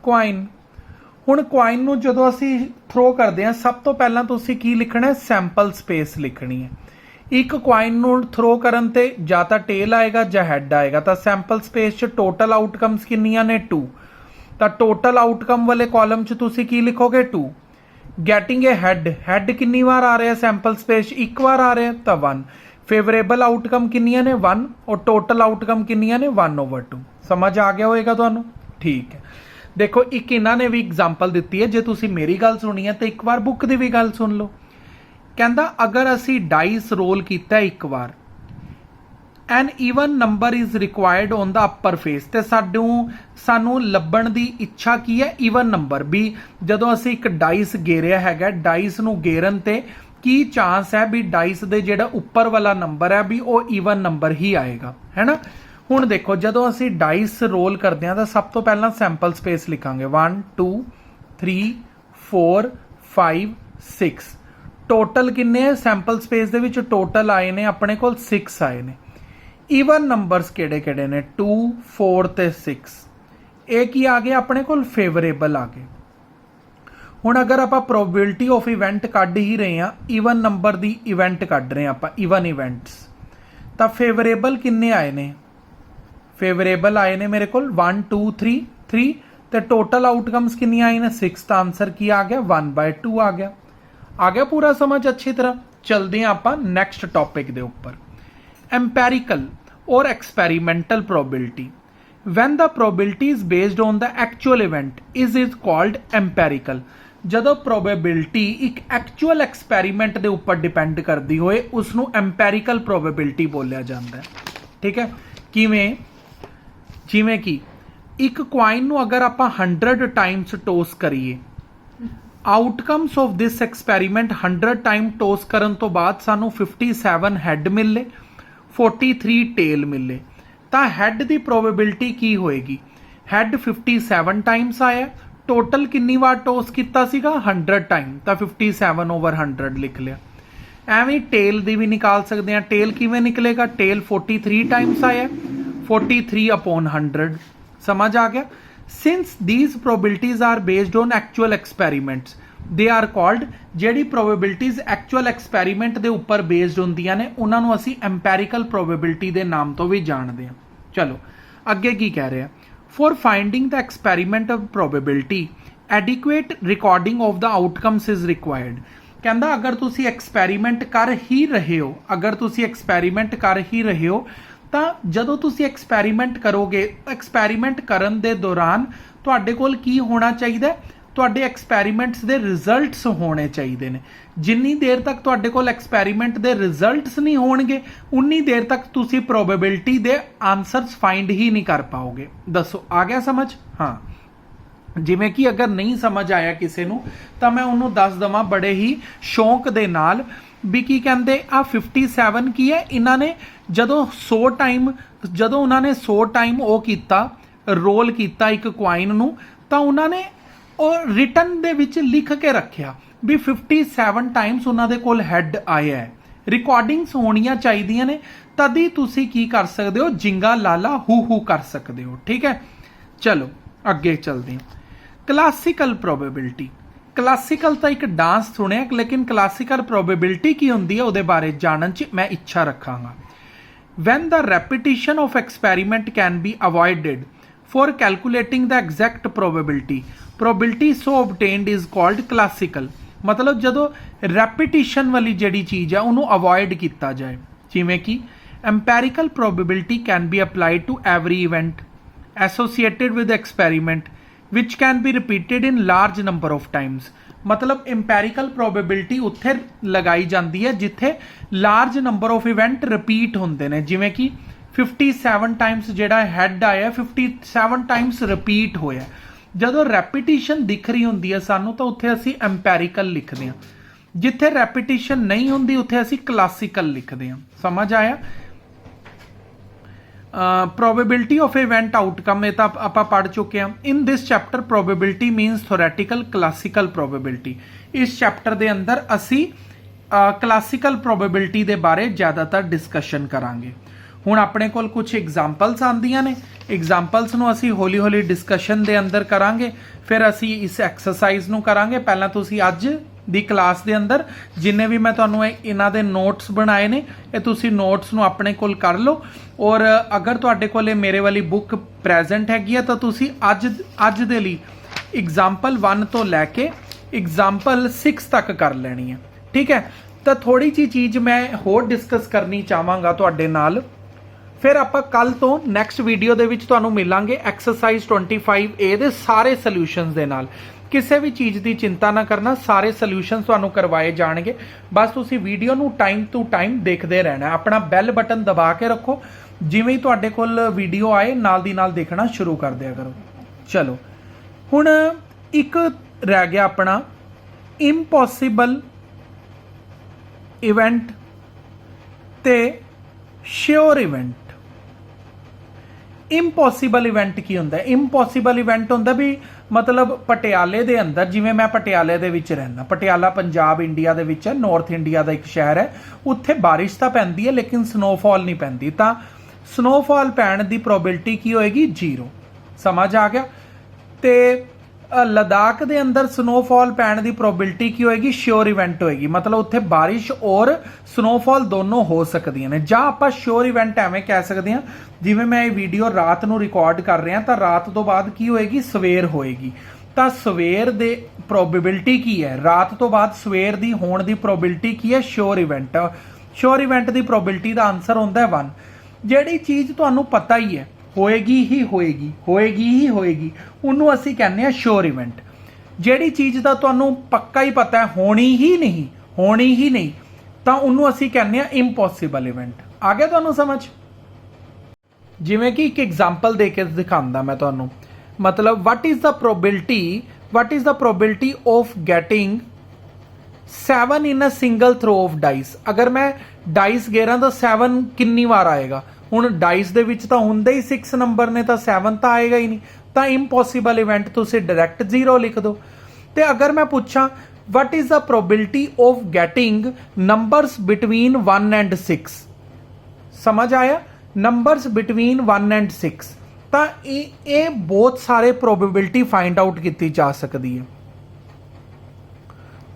coin. ਹੁਣ ਕੁਆइन ਨੂੰ ਜਦੋਂ ਅਸੀਂ ਥਰੋ ਕਰਦੇ ਹਾਂ ਸਭ ਤੋਂ ਪਹਿਲਾਂ ਤੁਸੀਂ ਕੀ ਲਿਖਣਾ ਹੈ, ਸੈਂਪਲ ਸਪੇਸ ਲਿਖਣੀ ਹੈ। ਇੱਕ ਕੁਆइन ਨੂੰ ਥਰੋ ਕਰਨ ਤੇ ਜਾਂ ਤਾਂ ਟੇਲ ਆਏਗਾ ਜਾਂ ਹੈਡ ਆਏਗਾ, ਤਾਂ ਸੈਂਪਲ ਸਪੇਸ 'ਚ ਟੋਟਲ ਆਊਟਕਮਸ ਕਿੰਨੀਆਂ ਨੇ 2, ਤਾਂ ਟੋਟਲ ਆਊਟਕਮ ਵਾਲੇ ਕਾਲਮ 'ਚ ਤੁਸੀਂ ਕੀ ਲਿਖੋਗੇ 2। ਗੈਟਿੰਗ ਏ ਹੈਡ ਕਿੰਨੀ ਵਾਰ ਆ ਰਿਹਾ ਸੈਂਪਲ ਸਪੇਸ 'ਚ, ਇੱਕ ਵਾਰ ਆ ਰਿਹਾ ਤਾਂ 1। ਫੇਵਰੇਬਲ ਆਊਟਕਮ ਕਿੰਨੀਆਂ ਨੇ 1 ਔਰ ਟੋਟਲ ਆਊਟਕਮ ਕਿੰਨੀਆਂ ਨੇ 1/2। ਸਮਝ ਆ ਗਿਆ ਹੋਏਗਾ ਤੁਹਾਨੂੰ, ਠੀਕ ਹੈ। देखो एक इन्होंने भी एग्जाम्पल दी है, जे तुसी मेरी गल सुनी है तो एक बार बुक की भी गल सुन लो। कहता अगर असी डाइस रोल किया एक बार, an even number is required on the upper face, तो सानू लभण की इच्छा की है ईवन नंबर भी। जदों असी एक डाइस गेरिया है, डाइस नू गेरन ते की चांस है भी डाइस दे जिहड़ा उपर वाला नंबर है भी वो ईवन नंबर ही आएगा, है ना। ਹੁਣ देखो ਜਦੋਂ ਅਸੀਂ डाइस रोल करते हैं तो सब तो पहला सैंपल स्पेस लिखांगे 1 2 3 4 5 6। टोटल किन्ने सैंपल स्पेस दे विच टोटल आए ने अपने कोल 6 आए ने। ईवन नंबरस किहड़े-किहड़े ने 2 4 ते 6। ਇਹ ਕੀ ਆ ਗਿਆ ਆਪਣੇ ਕੋਲ फेवरेबल आ गए। ਹੁਣ अगर ਆਪਾਂ प्रोबेबिलिटी ऑफ इवेंट ਕੱਢ ही रहे हैं, ईवन नंबर ਦੀ इवेंट ਕੱਢ ਰਹੇ ਆਪਾਂ ईवन इवेंट्स, ਤਾਂ फेवरेबल किन्ने आए ने, फेवरेबल आए ने मेरे को 1 2 3 3, तो टोटल आउटकम्स कितनी आई ने 6। तो आंसर की आ गया 1/2 आ गया पूरा समझ अच्छी तरह। चलते हैं आप नैक्सट टॉपिक के उपर, एम्पैरिकल और experimental probability. When the probability is based on the actual event is called empirical. ਜਦੋਂ प्रोबेबिलिटी एक एक्चुअल एक्सपैरीमेंट के उपर डिपेंड करती होए उसनू एम्पैरिकल प्रोबेबिलिटी बोलिया जाता है, ठीक है। किवें, जिमें कि एक क्वाइन नू अगर आप 100 टाइम्स टोस करिए, outcomes of this experiment 100 time toss करन तो बाद सानू 57 हैड मिले, 43 टेल मिले, तो हैड की प्रोबेबिलिटी की होएगी, हैड 57 टाइम्स आया, टोटल कितनी बार टोस किया सीगा 100 टाइम, तो 57/100 लिख लिया। एवं टेल की भी निकाल सकते हैं, टेल किवें निकलेगा, टेल 43 टाइम्स आया, 43/100। समझ आ गया। Since these probabilities are based on actual experiments they are called, जिहड़ी प्रोबेबिलिटीज एक्चुअल एक्सपैरीमेंट के उपर बेस्ड होंदियां ने उन्हां नूं असीं एम्पैरिकल प्रोबेबिलिटी के नाम तो भी जानते हैं। चलो अगे की कह रहे हैं, for finding the experiment of probability adequate recording of the outcomes is required. कहता अगर तुसी एक्सपैरीमेंट कर ही रहे हो, अगर तुसी एक्सपैरीमेंट कर ही रहे हो तो जदों तुसी एक्सपैरीमेंट करोगे, एक्सपैरीमेंट करन दे दौरान तुहाडे कोल की होना चाहिए, तुहाडे एक्सपैरीमेंट्स दे रिजल्ट्स होने चाहिए ने। जिन्नी देर तक तुहाडे कोल एक्सपैरीमेंट दे रिजल्ट्स नहीं होणगे उन्नी देर तक तुसी प्रोबेबिलिटी दे आंसर्स फाइंड ही नहीं कर पाओगे। दसो आ गया समझ। हाँ, जिमें कि अगर नहीं समझ आया किसी नूं तो मैं उन्होंने दस देवां बड़े ही शौक दे नाल भी की कहते आ 57 की है, इन्होंने जदों 100 टाइम, जदों उन्होंने 100 टाइम वो किया रोल किया एक क्वाइन नूं, तो उन्होंने और रिटन दे विच लिख के रखिया भी 57 टाइम्स उन्होंने कोल हैड आया है। रिकॉर्डिंग्स होनियां चाहिए ने, तदी तुसी की कर सकते हो, जिंगा लाला हू कर सकते हो, ठीक है। चलो अगे चलते हैं। क्लासिकल प्रोबेबिलिटी, क्लासिकल तो एक डांस सुने, लेकिन क्लासिकल प्रोबेबिलिटी की होंदी है उहदे बारे जानन च मैं इच्छा रखांगा। When the repetition of experiment can be avoided for calculating the exact probability, probability so obtained is called classical. मतलब जदों रेपिटिशन वाली जिहड़ी चीज़ है उन्होंने अवॉइड किया जाए, जिमें कि empirical probability can be applied to every event associated with experiment which can be repeated in large number of times. मतलब इंपैरिकल प्रोबेबिलिटी उत्थे लगाई जाती है जिथे large number of event repeat होंदे ने, जिमें कि 57 टाइम्स जिहड़ा हैड आया 57 टाइम्स रिपीट होया। जदों रैपीटिशन दिख रही होंदी है सानू तो उत्थे असीं एम्पैरिकल लिखते हैं, जिथे रैपीटिशन नहीं होंदी उत्थे असीं क्लासिकल लिखते हैं। समझ आया। प्रोबेबिलिटी ऑफ इवेंट आउटकम ये तो आप पढ़ चुके हैं। In this chapter probability means theoretical classical probability. इस चैप्टर के अंदर असी क्लासिकल प्रोबेबिलिटी के बारे ज़्यादातर डिस्कशन करांगे। ਹੁਣ ਆਪਣੇ ਕੋਲ ਕੁਝ ਐਗਜ਼ਾਮਪਲਸ ਆਉਂਦੀਆਂ ਨੇ, ਐਗਜ਼ਾਮਪਲਸ ਨੂੰ ਅਸੀਂ ਹੌਲੀ ਹੌਲੀ ਡਿਸਕਸ਼ਨ ਦੇ ਅੰਦਰ ਕਰਾਂਗੇ, ਫਿਰ ਅਸੀਂ ਇਸ ਐਕਸਰਸਾਈਜ਼ ਨੂੰ ਕਰਾਂਗੇ। ਪਹਿਲਾਂ ਤੁਸੀਂ ਅੱਜ ਦੀ ਕਲਾਸ ਦੇ ਅੰਦਰ ਜਿੰਨੇ ਵੀ ਮੈਂ ਤੁਹਾਨੂੰ ਇਹਨਾਂ ਦੇ ਨੋਟਸ ਬਣਾਏ ਨੇ, ਇਹ ਤੁਸੀਂ ਨੋਟਸ ਨੂੰ ਆਪਣੇ ਕੋਲ ਕਰ ਲਓ। ਔਰ ਅਗਰ ਤੁਹਾਡੇ ਕੋਲ ਮੇਰੇ ਵਾਲੀ ਬੁੱਕ ਪ੍ਰੈਜ਼ੈਂਟ ਹੈਗੀ ਹੈ ਤਾਂ ਤੁਸੀਂ ਅੱਜ ਦੇ ਲਈ ਐਗਜ਼ਾਮਪਲ 1 ਤੋਂ ਲੈ ਕੇ ਐਗਜ਼ਾਮਪਲ 6 ਤੱਕ ਕਰ ਲੈਣੀ ਹੈ, ਠੀਕ ਹੈ। ਤਾਂ ਥੋੜੀ ਜਿਹੀ ਚੀਜ਼ ਮੈਂ ਹੋਰ ਡਿਸਕਸ ਕਰਨੀ ਚਾਹਾਂਗਾ ਤੁਹਾਡੇ ਨਾਲ, ਫਿਰ ਆਪਾਂ ਕੱਲ ਤੋਂ ਨੈਕਸਟ ਵੀਡੀਓ ਦੇ ਵਿੱਚ ਤੁਹਾਨੂੰ ਮਿਲਾਂਗੇ ਐਕਸਰਸਾਈਜ਼ 25A ਦੇ ਸਾਰੇ ਸੋਲੂਸ਼ਨਸ ਦੇ ਨਾਲ। ਕਿਸੇ ਵੀ ਚੀਜ਼ ਦੀ ਚਿੰਤਾ ਨਾ ਕਰਨਾ, ਸਾਰੇ ਸੋਲੂਸ਼ਨਸ ਤੁਹਾਨੂੰ ਕਰਵਾਏ ਜਾਣਗੇ। ਬਸ ਤੁਸੀਂ ਵੀਡੀਓ ਨੂੰ ਟਾਈਮ ਟੂ ਟਾਈਮ ਦੇਖਦੇ ਰਹਿਣਾ। ਆਪਣਾ ਬੈਲ ਬਟਨ ਦਬਾ ਕੇ ਰੱਖੋ, ਜਿਵੇਂ ਹੀ ਤੁਹਾਡੇ ਕੋਲ ਵੀਡੀਓ ਆਏ ਨਾਲ ਦੀ ਨਾਲ ਦੇਖਣਾ ਸ਼ੁਰੂ ਕਰ ਦਿਆ ਕਰੋ। ਚਲੋ ਹੁਣ ਇੱਕ ਰਹਿ ਗਿਆ ਆਪਣਾ ਇੰਪੋਸੀਬਲ ਇਵੈਂਟ ਤੇ ਸ਼ੋਰ ਇਵੈਂਟ। ਇੰਪੋਸੀਬਲ ਇਵੈਂਟ ਕੀ ਹੁੰਦਾ? ਇੰਪੋਸੀਬਲ ਇਵੈਂਟ ਹੁੰਦਾ ਵੀ ਮਤਲਬ ਪਟਿਆਲੇ ਦੇ ਅੰਦਰ, ਜਿਵੇਂ ਮੈਂ ਪਟਿਆਲੇ ਦੇ ਵਿੱਚ ਰਹਿਣਾ, ਪਟਿਆਲਾ ਪੰਜਾਬ ਇੰਡੀਆ ਦੇ ਵਿੱਚ ਹੈ, ਨਾਰਥ ਇੰਡੀਆ ਦਾ ਇੱਕ ਸ਼ਹਿਰ ਹੈ। ਉੱਥੇ ਬਾਰਿਸ਼ ਤਾਂ ਪੈਂਦੀ ਹੈ ਲੇਕਿਨ ਸਨੋਫਾਲ ਨਹੀਂ ਪੈਂਦੀ, ਤਾਂ ਸਨੋਫਾਲ ਪੈਣ ਦੀ ਪ੍ਰੋਬੇਬਿਲਿਟੀ ਕੀ ਹੋਏਗੀ? 0। ਸਮਝ ਆ ਗਿਆ। ਤੇ ਲਦਾਖ ਦੇ ਅੰਦਰ ਸਨੋਫਾਲ ਪੈਣ ਦੀ ਪ੍ਰੋਬੇਬਿਲਿਟੀ ਕੀ ਹੋਏਗੀ? ਸ਼ੋਰ ਇਵੈਂਟ ਹੋਏਗੀ, ਮਤਲਬ ਉੱਥੇ ਬਾਰਿਸ਼ ਔਰ ਸਨੋਫਾਲ ਦੋਨੋਂ ਹੋ ਸਕਦੀਆਂ ਨੇ। ਜਾਂ ਆਪਾਂ ਸ਼ੋਰ ਇਵੈਂਟ ਐਵੇਂ ਕਹਿ ਸਕਦੇ ਹਾਂ, ਜਿਵੇਂ ਮੈਂ ਇਹ ਵੀਡੀਓ ਰਾਤ ਨੂੰ ਰਿਕਾਰਡ ਕਰ ਰਿਹਾ ਤਾਂ ਰਾਤ ਤੋਂ ਬਾਅਦ ਕੀ ਹੋਏਗੀ? ਸਵੇਰ ਹੋਏਗੀ। ਤਾਂ ਸਵੇਰ ਦੇ ਪ੍ਰੋਬੇਬਿਲਿਟੀ ਕੀ ਹੈ? ਰਾਤ ਤੋਂ ਬਾਅਦ ਸਵੇਰ ਦੀ ਹੋਣ ਦੀ ਪ੍ਰੋਬੇਬਿਲਿਟੀ ਕੀ ਹੈ? ਸ਼ੋਰ ਇਵੈਂਟ। ਸ਼ੋਰ ਇਵੈਂਟ ਦੀ ਪ੍ਰੋਬੇਬਿਲਿਟੀ ਦਾ ਆਨਸਰ ਹੁੰਦਾ ਹੈ 1। ਜਿਹੜੀ ਚੀਜ਼ ਤੁਹਾਨੂੰ ਪਤਾ ਹੀ ਹੈ ਹੋਏਗੀ ਹੀ ਹੋਏਗੀ, ਹੋਏਗੀ ਹੀ ਹੋਏਗੀ, ਉਹਨੂੰ ਅਸੀਂ ਕਹਿੰਦੇ ਆ ਸ਼ੋਰ ਇਵੈਂਟ। ਜਿਹੜੀ ਚੀਜ਼ ਦਾ ਤੁਹਾਨੂੰ ਪੱਕਾ ਹੀ ਪਤਾ ਹੈ ਹੋਣੀ ਹੀ ਨਹੀਂ, ਤਾਂ ਉਹਨੂੰ ਅਸੀਂ ਕਹਿੰਦੇ ਆ ਇੰਪੋਸੀਬਲ ਇਵੈਂਟ। ਆ ਗਿਆ ਤੁਹਾਨੂੰ ਸਮਝ? ਜਿਵੇਂ ਕਿ ਇੱਕ ਐਗਜ਼ਾਮਪਲ ਦੇ ਕੇ ਦਿਖਾਉਂਦਾ ਮੈਂ ਤੁਹਾਨੂੰ, ਮਤਲਬ what is the probability of getting 7 in a single throw of dice? ਅਗਰ ਮੈਂ ਡਾਈਸ ਗੇਰਾਂ ਤਾਂ 7 ਕਿੰਨੀ ਵਾਰ ਆਏਗਾ? ਹੁਣ ਡਾਈਸ ਦੇ ਵਿੱਚ ਤਾਂ ਹੁੰਦੇ ਹੀ 6 ਨੰਬਰ ਨੇ, ਤਾਂ 7 ਤਾਂ ਆਏਗਾ ਹੀ ਨਹੀਂ। ਤਾਂ ਇੰਪੋਸੀਬਲ ਇਵੈਂਟ ਤੁਸੀਂ ਡਾਇਰੈਕਟ 0 ਲਿਖ ਦਿਓ। ਤੇ ਅਗਰ ਮੈਂ ਪੁੱਛਾਂ what is the probability of getting numbers between 1 and 6? ਸਮਝ ਆਇਆ? ਨੰਬਰਸ ਬਿਟਵੀਨ 1 and 6, ਤਾਂ ਇਹ ਬਹੁਤ ਸਾਰੇ ਪ੍ਰੋਬੇਬਿਲਿਟੀ ਫਾਈਂਡ ਆਊਟ ਕੀਤੀ ਜਾ ਸਕਦੀ ਹੈ,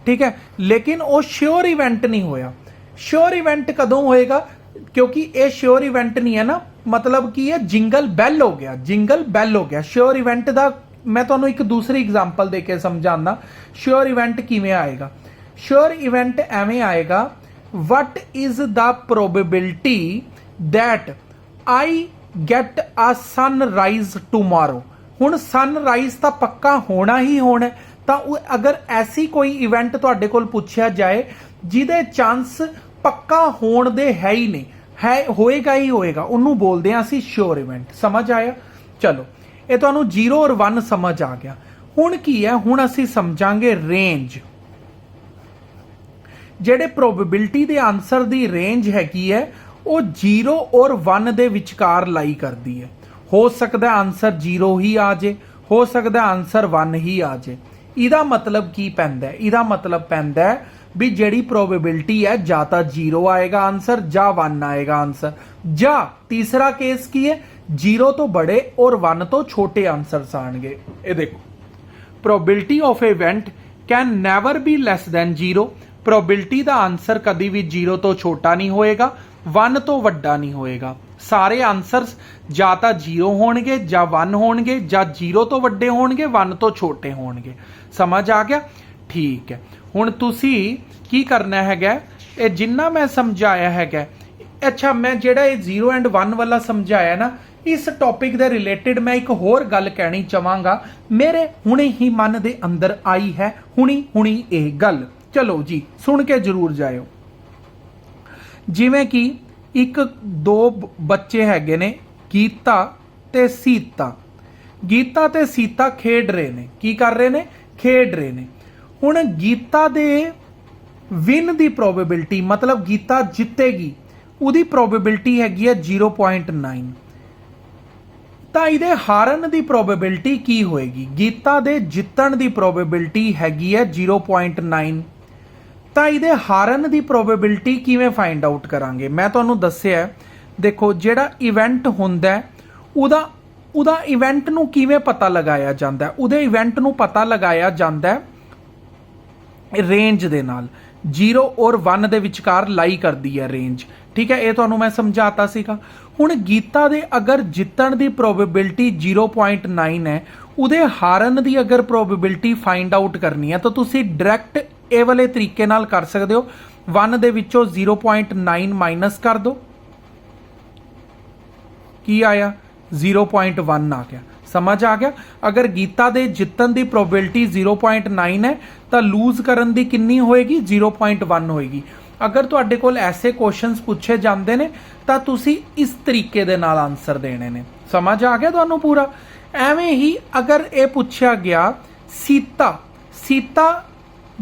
ਠੀਕ ਹੈ। ਲੇਕਿਨ ਉਹ ਸ਼ੋਰ ਇਵੈਂਟ ਨਹੀਂ ਹੋਇਆ। ਸ਼ੋਰ ਇਵੈਂਟ ਕਦੋਂ ਹੋਏਗਾ? ਕਿਉਂਕਿ ਇਹ ਸ਼ੋਰ ਇਵੈਂਟ ਨਹੀਂ ਹੈ ਨਾ, ਮਤਲਬ ਕੀ ਹੈ? ਜਿੰਗਲ ਬੈਲ ਹੋ ਗਿਆ। ਸ਼ੋਰ ਇਵੈਂਟ ਦਾ ਮੈਂ ਤੁਹਾਨੂੰ ਇੱਕ ਦੂਸਰੀ ਐਗਜ਼ਾਮਪਲ ਦੇ ਕੇ ਸਮਝਾਉਂਦਾ ਸ਼ੋਰ ਇਵੈਂਟ ਕਿਵੇਂ ਆਏਗਾ। ਸ਼ੋਰ ਇਵੈਂਟ ਐਵੇਂ ਆਏਗਾ, what is the probability that I get a sunrise tomorrow? ਹੁਣ ਸਨਰਾਈਜ਼ ਤਾਂ ਪੱਕਾ ਹੋਣਾ ਹੀ ਹੋਣਾ, ਤਾਂ ਅਗਰ ਐਸੀ ਕੋਈ ਇਵੈਂਟ ਤੁਹਾਡੇ ਕੋਲ ਪੁੱਛਿਆ ਜਾਏ ਜਿਹਦੇ ਚਾਂਸ ਪੱਕਾ ਹੋਣ ਦੇ ਹੈ ਹੀ ਨਹੀਂ, ਹੋਏਗਾ ਹੀ ਹੋਏਗਾ, ਉਹਨੂੰ ਬੋਲਦੇ ਹਾਂ ਅਸੀਂ ਸ਼ੋਰ ਇਵੈਂਟ। ਸਮਝ ਆਇਆ? ਚਲੋ ਇਹ ਤੁਹਾਨੂੰ 0 ਔਰ 1 ਸਮਝ ਆ ਗਿਆ। ਹੁਣ ਕੀ ਹੈ? ਹੁਣ ਅਸੀਂ ਸਮਝਾਂਗੇ ਰੇਂਜ। ਜਿਹੜੇ ਪ੍ਰੋਬੇਬਿਲਿਟੀ ਦੇ ਆਨਸਰ ਦੀ ਰੇਂਜ ਹੈਗੀ ਹੈ ਉਹ 0 ਔਰ 1 ਦੇ ਵਿਚਕਾਰ ਲਾਈ ਕਰਦੀ ਹੈ। ਹੋ ਸਕਦਾ ਆਨਸਰ 0 ਹੀ ਆ ਜੇ, ਹੋ ਸਕਦਾ ਆਨਸਰ 1 ਹੀ ਆ ਜੇ। ਇਹਦਾ ਮਤਲਬ ਕੀ ਪੈਂਦਾ? ਇਹਦਾ ਮਤਲਬ ਪੈਂਦਾ ਵੀ ਜਿਹੜੀ ਪ੍ਰੋਬੇਬਿਲਿਟੀ ਹੈ ਜਾਂ ਤਾਂ 0 ਆਏਗਾ ਆਨਸਰ ਜਾਂ 1 ਆਏਗਾ ਆਨਸਰ, ਜਾਂ ਤੀਸਰਾ ਕੇਸ ਕੀ ਹੈ? 0 ਤੋਂ ਬੜੇ ਔਰ 1 ਤੋਂ ਛੋਟੇ ਆਨਸਰਸ ਆਣਗੇ। ਇਹ ਦੇਖੋ, probability of event can never B less than 0। Probability the answer ਕਦੀ ਵੀ 0 ਤੋਂ ਛੋਟਾ ਨਹੀਂ ਹੋਏਗਾ, 1 ਤੋਂ ਵੱਡਾ ਨਹੀਂ ਹੋਏਗਾ। ਸਾਰੇ ਆਨਸਰਸ ਜਾਂ ਤਾਂ 0 ਹੋਣਗੇ ਜਾਂ 1 ਹੋਣਗੇ, ਜਾਂ 0 ਤੋਂ ਵੱਡੇ ਹੋਣਗੇ 1 ਤੋਂ ਛੋਟੇ ਹੋਣਗੇ। ਸਮਝ ਆ ਗਿਆ? ਠੀਕ ਹੈ। ਹੁਣ ਤੁਸੀਂ ਕੀ ਕਰਨਾ ਹੈਗਾ, ਇਹ ਜਿੰਨਾ ਮੈਂ ਸਮਝਾਇਆ ਹੈਗਾ, ਅੱਛਾ ਮੈਂ ਜਿਹੜਾ ਇਹ 0 ਐਂਡ 1 ਵਾਲਾ ਸਮਝਾਇਆ ਨਾ, ਇਸ ਟੌਪਿਕ ਦੇ ਰਿਲੇਟਡ ਮੈਂ ਇੱਕ ਹੋਰ ਗੱਲ ਕਹਿਣੀ ਚਾਹਾਂਗਾ, ਮੇਰੇ ਹੁਣੇ ਹੀ ਮਨ ਦੇ ਅੰਦਰ ਆਈ ਹੈ, ਹੁਣੀ ਇਹ ਗੱਲ। ਚਲੋ ਜੀ ਸੁਣ ਕੇ ਜ਼ਰੂਰ ਜਾਇਓ। ਜਿਵੇਂ ਕਿ ਦੋ ਬੱਚੇ ਹੈਗੇ ਨੇ, ਗੀਤਾ ਤੇ ਸੀਤਾ। ਗੀਤਾ ਤੇ ਸੀਤਾ ਖੇਡ ਰਹੇ ਨੇ। ਕੀ ਕਰ ਰਹੇ ਨੇ? ਖੇਡ ਰਹੇ ਨੇ। ਹੁਣ ਗੀਤਾ ਦੇ ਵਿਨ ਦੀ ਪ੍ਰੋਬੇਬਿਲਿਟੀ, ਮਤਲਬ ਗੀਤਾ ਜਿੱਤੇਗੀ, ਉਹਦੀ ਪ੍ਰੋਬੇਬਿਲਿਟੀ ਹੈਗੀ ਹੈ 0.9। ਤਾਂ ਇਹਦੇ ਹਾਰਨ ਦੀ ਪ੍ਰੋਬੇਬਿਲਿਟੀ ਕੀ ਹੋਏਗੀ? ਗੀਤਾ ਦੇ ਜਿੱਤਣ ਦੀ ਪ੍ਰੋਬੇਬਿਲਿਟੀ ਹੈਗੀ ਹੈ 0.9। ਤਾਂ ਇਹਦੇ ਹਾਰਨ ਦੀ ਪ੍ਰੋਬੇਬਿਲਿਟੀ ਕਿਵੇਂ ਫਾਈਂਡ ਆਊਟ ਕਰਾਂਗੇ? ਮੈਂ ਤੁਹਾਨੂੰ ਦੱਸਿਆ देखो ਜਿਹੜਾ ਇਵੈਂਟ ਹੁੰਦਾ ਹੈ ਉਹਦਾ ਇਵੈਂਟ ਨੂੰ ਕਿਵੇਂ ਪਤਾ ਲਗਾਇਆ ਜਾਂਦਾ ਹੈ? ਉਹਦੇ ਇਵੈਂਟ ਨੂੰ ਪਤਾ ਲਗਾਇਆ ਜਾਂਦਾ ਹੈ ਰੇਂਜ ਦੇ ਨਾਲ। 0 ਔਰ 1 ਦੇ ਵਿਚਕਾਰ ਲਾਈ ਕਰਦੀ ਹੈ ਰੇਂਜ। ਠੀਕ ਹੈ, ਇਹ ਤੁਹਾਨੂੰ ਮੈਂ ਸਮਝਾਤਾ ਸੀਗਾ। ਹੁਣ ਗੀਤਾ ਦੇ ਅਗਰ ਜਿੱਤਣ ਦੀ ਪ੍ਰੋਬੇਬਿਲਿਟੀ 0.9 ਹੈ, ਉਹਦੇ ਹਾਰਨ ਦੀ ਅਗਰ ਪ੍ਰੋਬੇਬਿਲਿਟੀ ਫਾਈਂਡ ਆਊਟ ਕਰਨੀ ਹੈ ਤਾਂ ਤੁਸੀਂ ਡਾਇਰੈਕਟ ਇਹ ਵਾਲੇ ਤਰੀਕੇ ਨਾਲ ਕਰ ਸਕਦੇ ਹੋ। 1 ਦੇ ਵਿੱਚੋਂ 0.9 ਮਾਈਨਸ ਕਰ ਦਿਓ, ਕੀ ਆਇਆ? 0.1 ਆ ਗਿਆ। ਸਮਝ ਆ ਗਿਆ? ਅਗਰ ਗੀਤਾ ਦੇ ਜਿੱਤਣ ਦੀ ਪ੍ਰੋਬੇਬਿਲਿਟੀ 0.9 ਹੈ ਤਾਂ ਲੂਜ਼ ਕਰਨ ਦੀ ਕਿੰਨੀ ਹੋਏਗੀ? 0.1 ਹੋਏਗੀ। ਅਗਰ ਤੁਹਾਡੇ ਕੋਲ ਐਸੇ ਕੁਐਸਚਨਸ ਪੁੱਛੇ ਜਾਂਦੇ ਨੇ ਤਾਂ ਤੁਸੀਂ ਇਸ ਤਰੀਕੇ ਦੇ ਨਾਲ ਆਨਸਰ ਦੇਣੇ ਨੇ। ਸਮਝ ਆ ਗਿਆ ਤੁਹਾਨੂੰ ਪੂਰਾ? ਐਵੇਂ ਹੀ ਅਗਰ ਇਹ ਪੁੱਛਿਆ ਗਿਆ ਸੀਤਾ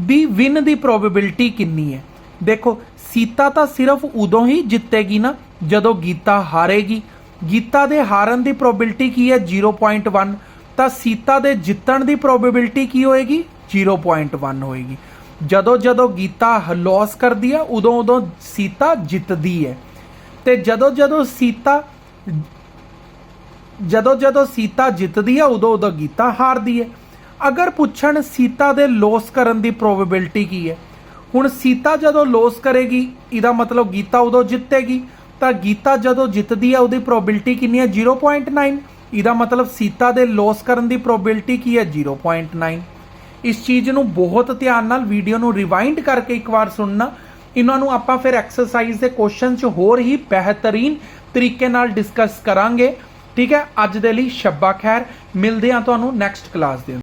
ਦੀ ਵਿਨ ਦੀ ਪ੍ਰੋਬੇਬਿਲਿਟੀ ਕਿੰਨੀ ਹੈ? ਦੇਖੋ ਸੀਤਾ ਤਾਂ ਸਿਰਫ ਉਦੋਂ ਹੀ ਜਿੱਤੇਗੀ ਨਾ ਜਦੋਂ ਗੀਤਾ ਹਾਰੇਗੀ। ਗੀਤਾ ਦੇ ਹਾਰਨ ਦੀ ਪ੍ਰੋਬੇਬਿਲਿਟੀ ਕੀ ਹੈ? 0.1। ਤਾਂ ਸੀਤਾ ਦੇ ਜਿੱਤਣ ਦੀ ਪ੍ਰੋਬੇਬਿਲਿਟੀ ਕੀ ਹੋਏਗੀ? 0.1 ਹੋਏਗੀ। ਜਦੋਂ ਗੀਤਾ ਲੌਸ ਕਰਦੀ ਹੈ ਉਦੋਂ ਸੀਤਾ ਜਿੱਤਦੀ ਹੈ, ਤੇ ਜਦੋਂ ਸੀਤਾ ਜਿੱਤਦੀ ਹੈ ਉਦੋਂ ਗੀਤਾ ਹਾਰਦੀ ਹੈ। ਅਗਰ ਪੁੱਛਣ ਸੀਤਾ ਦੇ ਲੌਸ ਕਰਨ ਦੀ ਪ੍ਰੋਬੇਬਿਲਿਟੀ ਕੀ ਹੈ, ਹੁਣ ਸੀਤਾ ਜਦੋਂ ਲੌਸ ਕਰੇਗੀ ਇਹਦਾ ਮਤਲਬ ਗੀਤਾ ਉਦੋਂ ਜਿੱਤੇਗੀ, ਤਾਂ ਗੀਤਾ ਜਦੋਂ ਜਿੱਤਦੀ ਹੈ ਉਹਦੀ ਪ੍ਰੋਬੇਬਿਲਿਟੀ ਕਿੰਨੀ ਹੈ? 0.9। ਇਹਦਾ ਮਤਲਬ ਸੀਤਾ ਦੇ ਲੌਸ ਕਰਨ ਦੀ ਪ੍ਰੋਬੇਬਿਲਿਟੀ ਕੀ ਹੈ? 0.9। ਇਸ ਚੀਜ਼ ਨੂੰ ਬਹੁਤ ਧਿਆਨ ਨਾਲ ਵੀਡੀਓ ਨੂੰ ਰਿਵਾਈਂਡ ਕਰਕੇ ਇੱਕ ਵਾਰ ਸੁਣਨਾ। ਇਹਨਾਂ ਨੂੰ ਆਪਾਂ ਫਿਰ ਐਕਸਰਸਾਈਜ਼ ਦੇ ਕੁਐਸਚਨ 'ਚ ਹੋਰ ਹੀ ਬਿਹਤਰੀਨ ਤਰੀਕੇ ਨਾਲ ਡਿਸਕਸ ਕਰਾਂਗੇ। ਠੀਕ ਹੈ, ਅੱਜ ਦੇ ਲਈ ਸ਼ੱਬਾ ਖੈਰ, ਮਿਲਦੇ ਹਾਂ ਤੁਹਾਨੂੰ ਨੈਕਸਟ ਕਲਾਸ ਦੇ